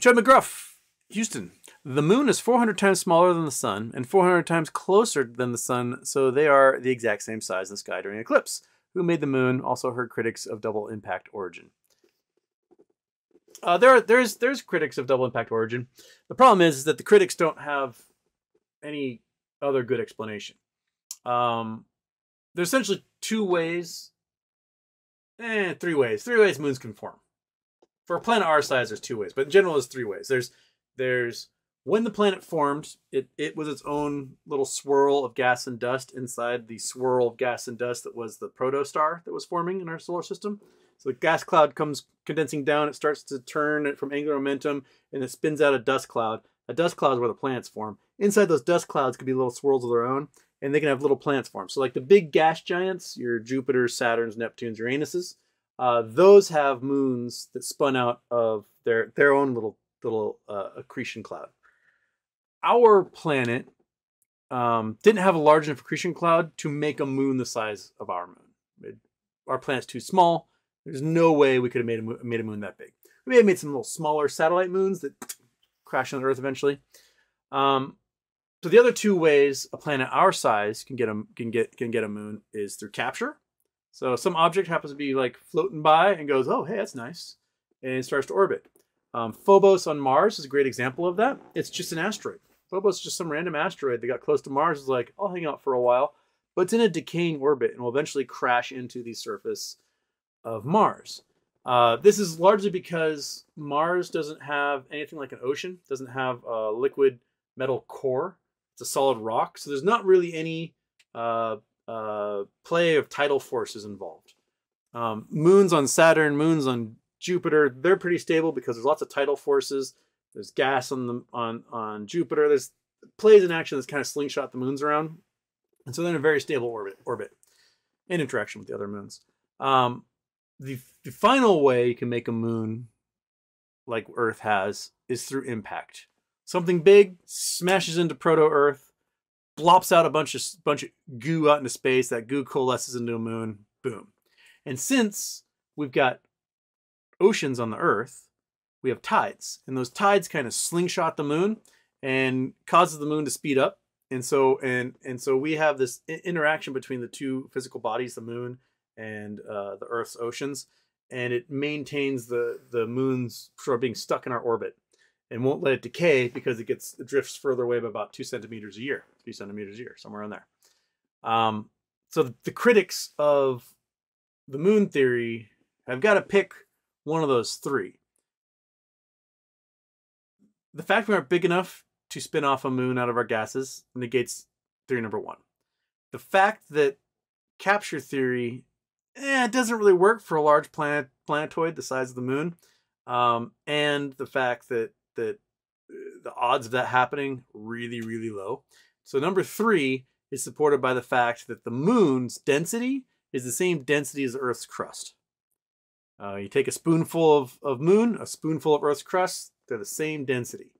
Chud McGruff, Houston. The moon is 400 times smaller than the sun and 400 times closer than the sun, so they are the exact same size in the sky during an eclipse. Who made the moon? Also heard critics of double impact origin. There's critics of double impact origin. The problem is that the critics don't have any other good explanation. There's essentially three ways moons can form. For a planet our size, there's 2 ways, but in general, there's 3 ways. There's when the planet formed, it was its own little swirl of gas and dust inside the swirl of gas and dust that was the protostar that was forming in our solar system. So the gas cloud comes condensing down, it starts to turn from angular momentum, and it spins out a dust cloud. A dust cloud is where the planets form. Inside those dust clouds could be little swirls of their own, and they can have little planets form. So like the big gas giants, your Jupiters, Saturns, Neptunes, Uranuses, those have moons that spun out of their own little accretion cloud. Our planet didn't have a large enough accretion cloud to make a moon the size of our moon. Our planet's too small. There's no way we could have made a moon that big. We may have made some little smaller satellite moons that crash on Earth eventually. So the other 2 ways a planet our size can get a moon is through capture. So some object happens to be like floating by and goes, oh, hey, that's nice, and it starts to orbit. Phobos on Mars is a great example of that. It's just an asteroid. Phobos is just some random asteroid that got close to Mars. Is like, I'll hang out for a while, but it's in a decaying orbit and will eventually crash into the surface of Mars. This is largely because Mars doesn't have anything like an ocean, doesn't have a liquid metal core. It's a solid rock, so there's not really any play of tidal forces involved. Moons on Saturn, moons on Jupiter, they're pretty stable because there's lots of tidal forces. There's gas on Jupiter. There's plays in action that's kind of slingshot the moons around, and so they're in a very stable orbit in interaction with the other moons. The final way you can make a moon like Earth has is through impact. Something big smashes into proto-Earth, blops out a bunch of goo out into space. That goo coalesces into a moon. Boom. And since we've got oceans on the Earth, we have tides, and those tides kind of slingshot the moon and causes the moon to speed up. And so we have this interaction between the 2 physical bodies, the moon and the Earth's oceans, and it maintains the moon's sort of being stuck in our orbit and won't let it decay because it drifts further away by about 2 centimeters a year, 3 centimeters a year, somewhere in there. So the critics of the moon theory have got to pick one of those 3. The fact we aren't big enough to spin off a moon out of our gases negates theory number 1. The fact that capture theory it doesn't really work for a large planetoid the size of the moon, and the fact that the odds of that happening really, really low. So number 3 is supported by the fact that the moon's density is the same density as the Earth's crust. You take a spoonful of moon, a spoonful of Earth's crust, they're the same density.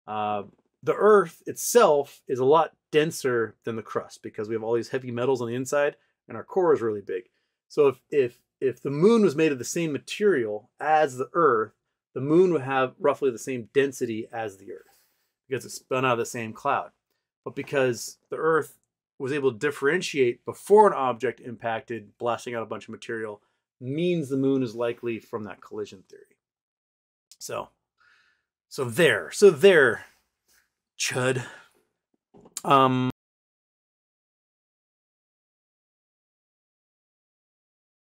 The Earth itself is a lot denser than the crust because we have all these heavy metals on the inside and our core is really big. So if the moon was made of the same material as the Earth, the moon would have roughly the same density as the Earth because it's spun out of the same cloud. But because the Earth was able to differentiate before an object impacted, blasting out a bunch of material, means the moon is likely from that collision theory. So there, chud.